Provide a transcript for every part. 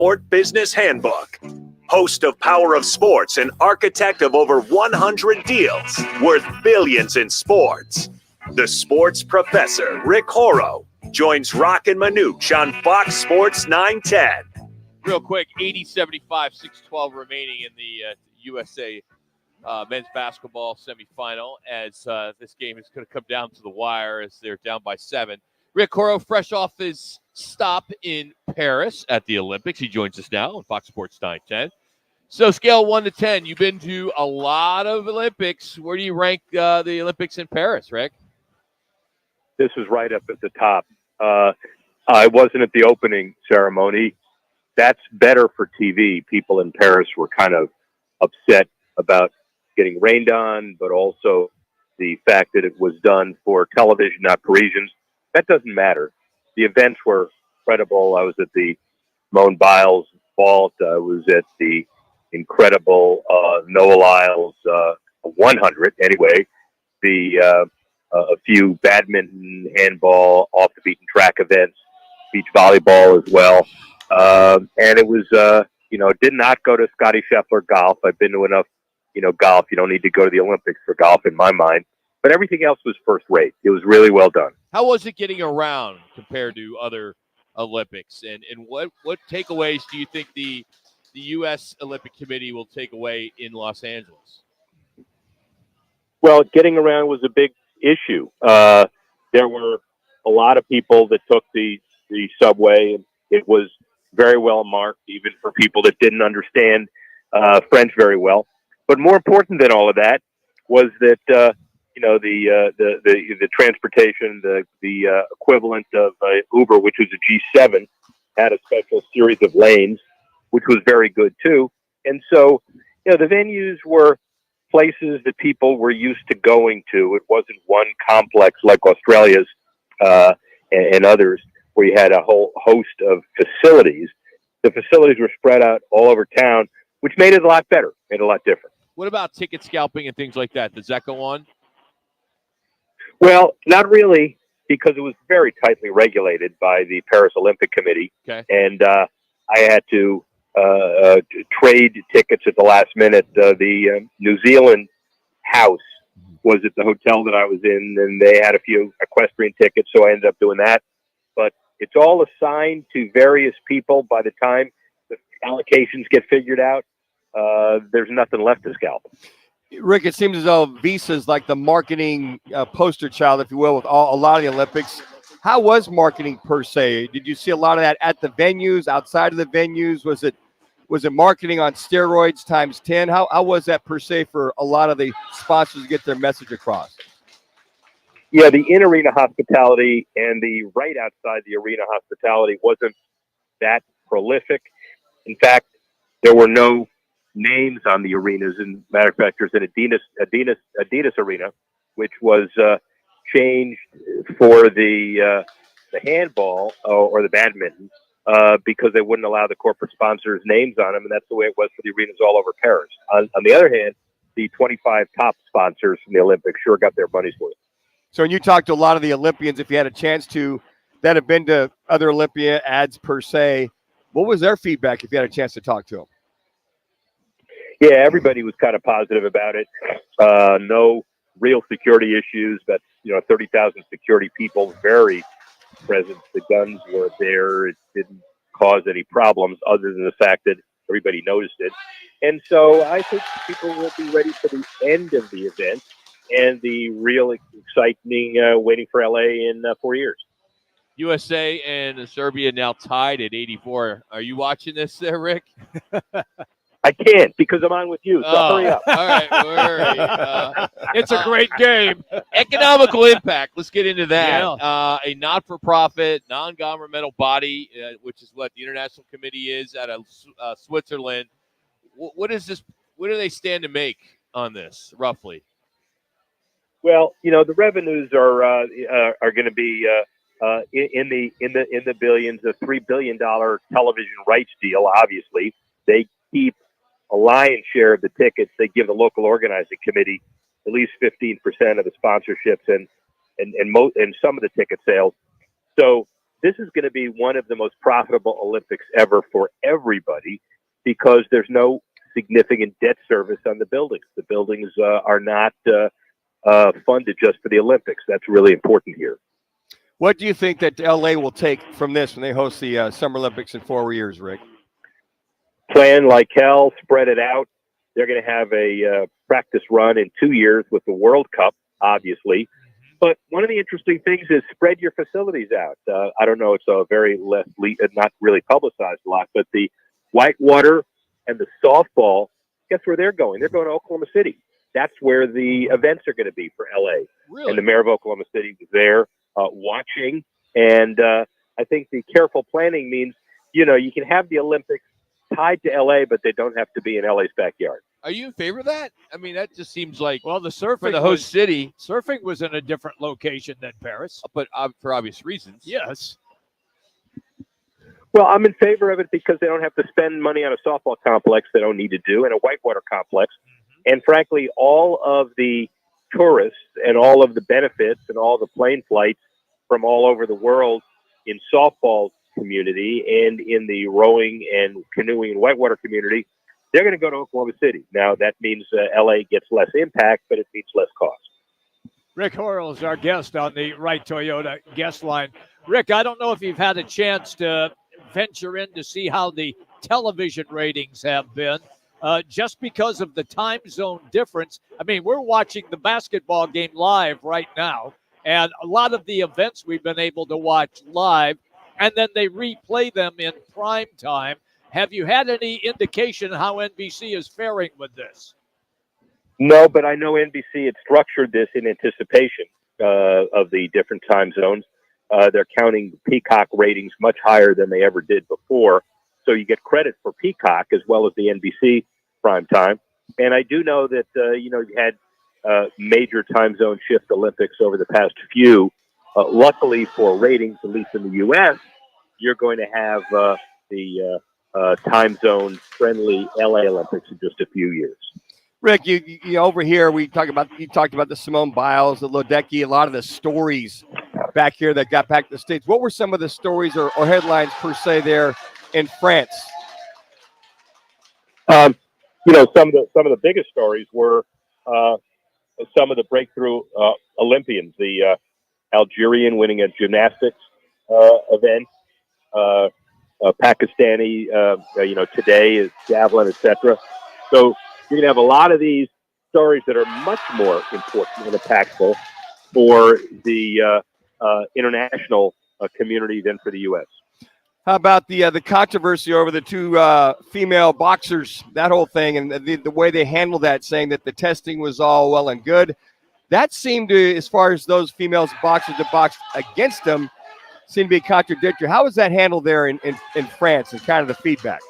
Sport Business Handbook. Host of Power of Sports and architect of over 100 deals worth billions in sports. The sports professor, Rick Horrow, joins Rock and Manooch on Fox Sports 910. Real quick, 80-75, 6:12 remaining in the USA men's basketball semifinal as this game is going to come down to the wire as they're down by 7. Rick Horrow, fresh off his stop in Paris at the Olympics. He joins us now on Fox Sports 910. So scale 1 to 10, you've been to a lot of Olympics. Where do you rank the Olympics in Paris, Rick? This was right up at the top. I wasn't at the opening ceremony. That's better for TV. People in Paris were kind of upset about getting rained on, but also the fact that it was done for television, not Parisians. That doesn't matter. The events were incredible. I was at the Simone Biles vault. I was at the incredible Noah Lyles 100. Anyway, a few badminton, handball, off the beaten track events, beach volleyball as well. And it was, did not go to Scotty Scheffler golf. I've been to enough, golf. You don't need to go to the Olympics for golf in my mind. But everything else was first rate. It was really well done. How was it getting around compared to other Olympics? And what takeaways do you think the U.S. Olympic Committee will take away in Los Angeles? Well, getting around was a big issue. There were a lot of people that took the subway, and it was very well marked, even for people that didn't understand French very well. But more important than all of that was that the transportation, the equivalent of Uber, which was a G7, had a special series of lanes, which was very good too. And so, the venues were places that people were used to going to. It wasn't one complex like Australia's and others, where you had a whole host of facilities. The facilities were spread out all over town, which made it a lot better, made it a lot different. What about ticket scalping and things like that? Does that go on? Well, not really, because it was very tightly regulated by the Paris Olympic Committee. Okay. And I had to trade tickets at the last minute. The New Zealand house was at the hotel that I was in, and they had a few equestrian tickets, so I ended up doing that. But it's all assigned to various people. By the time the allocations get figured out, there's nothing left to scalp. Rick, it seems as though Visa is like the marketing poster child, if you will, with a lot of the Olympics. How was marketing per se? Did you see a lot of that at the venues, outside of the venues? Was it marketing on steroids times 10? How was that per se for a lot of the sponsors to get their message across? Yeah, the in-arena hospitality and the right outside the arena hospitality wasn't that prolific. In fact, there were no names on the arenas. And matter of fact, there's an Adidas arena, which was changed for the handball or the badminton because they wouldn't allow the corporate sponsors' names on them, and that's the way it was for the arenas all over Paris. On the other hand, the 25 top sponsors from the Olympics sure got their money's worth. So when you talk to a lot of the Olympians, if you had a chance to, that have been to other Olympia ads per se, what was their feedback if you had a chance to talk to them? Yeah, everybody was kind of positive about it. No real security issues, but 30,000 security people, very present. The guns were there. It didn't cause any problems other than the fact that everybody noticed it. And so I think people will be ready for the end of the event and the real exciting waiting for LA in 4 years. USA and Serbia now tied at 84. Are you watching this there, Rick? I can't because I'm on with you, so hurry up. All right. It's a great game. Economical impact. Let's get into that. Yeah. A not-for-profit, non-governmental body, which is what the International Committee is out of Switzerland. What is this? What do they stand to make on this, roughly? Well, the revenues are going to be in the billions. A $3 billion television rights deal. Obviously, they keep a lion's share of the tickets. They give the local organizing committee at least 15% of the sponsorships and some of the ticket sales. So this is going to be one of the most profitable Olympics ever for everybody because there's no significant debt service on the buildings. The buildings are not funded just for the Olympics. That's really important here. What do you think that LA will take from this when they host the Summer Olympics in 4 years, Rick? Plan like hell, spread it out. They're going to have a practice run in 2 years with the World Cup, obviously. But one of the interesting things is spread your facilities out. I don't know, it's a very not really publicized a lot, but the whitewater and the softball, guess where they're going? They're going to Oklahoma City. That's where the events are going to be for LA. Really? And the mayor of Oklahoma City was there watching. And I think the careful planning means, you can have the Olympics tied to LA, but they don't have to be in LA's backyard. Are you in favor of that? I mean, that just seems like, Well, the surfing for the host city, surfing was in a different location than Paris. but for obvious reasons. Yes. Well, I'm in favor of it because they don't have to spend money on a softball complex they don't need to do and a whitewater complex. And frankly, all of the tourists and all of the benefits and all the plane flights from all over the world in softball community and in the rowing and canoeing and whitewater community, they're going to go to Oklahoma City. Now, that means LA gets less impact, but it means less cost. Rick Horrow is our guest on the Right Toyota guest line. Rick, I don't know if you've had a chance to venture in to see how the television ratings have been. Just because of the time zone difference. I mean, we're watching the basketball game live right now, and a lot of the events we've been able to watch live, and then they replay them in prime time. Have you had any indication how NBC is faring with this? No, but I know NBC had structured this in anticipation of the different time zones. They're counting Peacock ratings much higher than they ever did before. So you get credit for Peacock as well as the NBC prime time. And I do know that, you had major time zone shift Olympics over the past few. Luckily for ratings, at least in the U.S., you're going to have the time zone friendly LA Olympics in just a few years. Rick, you over here, you talked about the Simone Biles, the Ledecky, a lot of the stories back here that got back to the States. What were some of the stories or headlines per se there in France? Some of the biggest stories were some of the breakthrough Olympians, the Algerian winning a gymnastics event, Pakistani, today is javelin, etc. So you're going to have a lot of these stories that are much more important and impactful for the international community than for the U.S. How about the controversy over the two female boxers, that whole thing, and the way they handled that, saying that the testing was all well and good? That seemed to, as far as those females boxers that boxed against them, seemed to be contradictory. How was that handled there in France and kind of the feedback?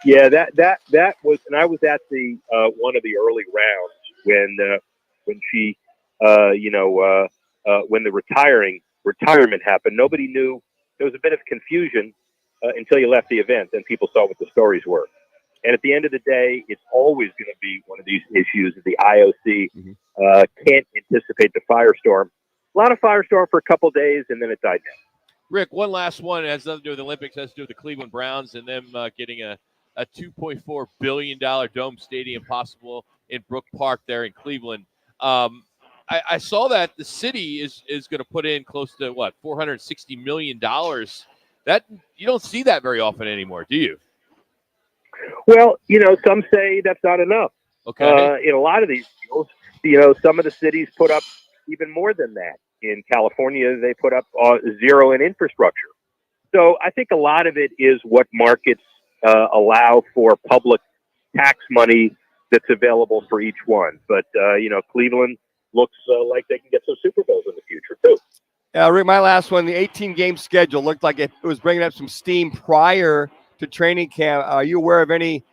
Yeah, that was, and I was at the one of the early rounds when she, when the retirement happened. Nobody knew. There was a bit of confusion until you left the event, and people saw what the stories were. And at the end of the day, it's always going to be one of these issues that the IOC can't anticipate the firestorm. A lot of firestorm for a couple of days, and then it died down. Rick, one last one. It has nothing to do with the Olympics. It has to do with the Cleveland Browns and them getting a $2.4 billion dome stadium possible in Brook Park there in Cleveland. I saw that the city is going to put in close to $460 million. That you don't see that very often anymore, do you? Well, some say that's not enough. Okay. In a lot of these deals, some of the cities put up even more than that. In California, they put up zero in infrastructure. So I think a lot of it is what markets allow for public tax money that's available for each one. But, Cleveland looks like they can get some Super Bowls in the future, too. Rick, my last one, the 18-game schedule looked like it was bringing up some steam prior to training camp. Are you aware of any,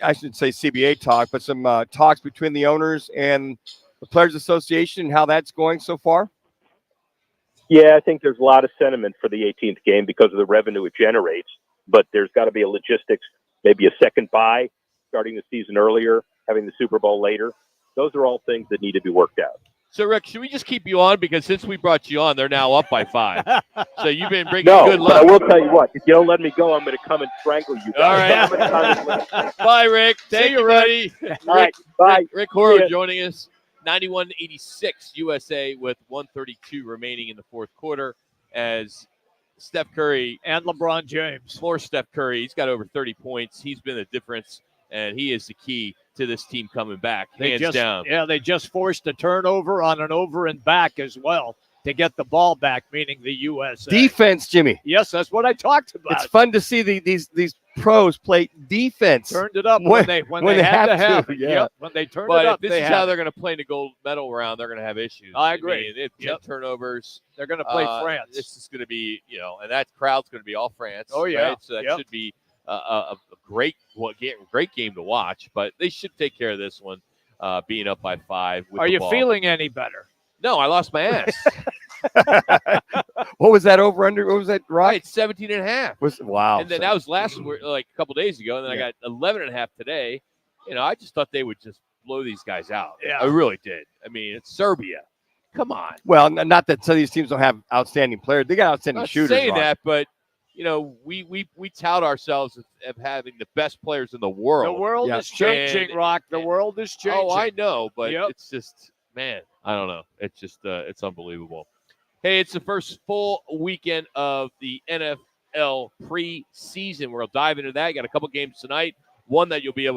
I should say CBA talk, but some talks between the owners and the Players Association and how that's going so far? Yeah, I think there's a lot of sentiment for the 18th game because of the revenue it generates, but there's got to be a logistics, maybe a second bye, starting the season earlier, having the Super Bowl later. Those are all things that need to be worked out. So, Rick, should we just keep you on? Because since we brought you on, they're now up by 5. So you've been bringing No, good but I luck. will tell you what. If you don't let me go, I'm going to come and strangle you guys. All right. I'm gonna come and- Bye, Rick. See Thank you, you, buddy. All right, bye. Rick Horrow See ya. joining us. 91-86 USA with 132 remaining in the fourth quarter as Steph Curry And LeBron James. for Steph Curry. He's got over 30 points. He's been the difference, and he is the key to this team coming back, hands down. Yeah, they just forced a turnover on an over and back as well to get the ball back, meaning the USA. Defense, Jimmy. Yes, that's what I talked about. It's fun to see these pros play defense. Turned it up When- when when they they had to have have to, it. yeah. Yep, when they turned But it if up, this they is how had they're it. going to play in the gold medal round, they're going to have issues. I agree. mean, they have 10 Yep. turnovers. They're going to play France. This is going to be, and that crowd's going to be all France. Oh, yeah. Right? So that Yep. should be a great game to watch. But they should take care of this one, being up by 5. With Are the you ball. feeling any better? No, I lost my ass. What was that over under? What was that? Right, Right? 17.5. Wow. And then that was like a couple days ago. And then I Yeah. got 11.5 today. I just thought they would just blow these guys out. Yeah. I really did. I mean, it's Serbia. Come on. Well, not that some of these teams don't have outstanding players. They got outstanding I'm not shooters. saying Ron. that, but we tout ourselves of having the best players in the The world. world Yeah. is changing, Rock. The world is changing. Oh, I know, but Yep. it's just, man, I don't know. It's just it's unbelievable. Hey, it's the first full weekend of the NFL preseason. We'll dive into that. Got a couple games tonight. One that you'll be able to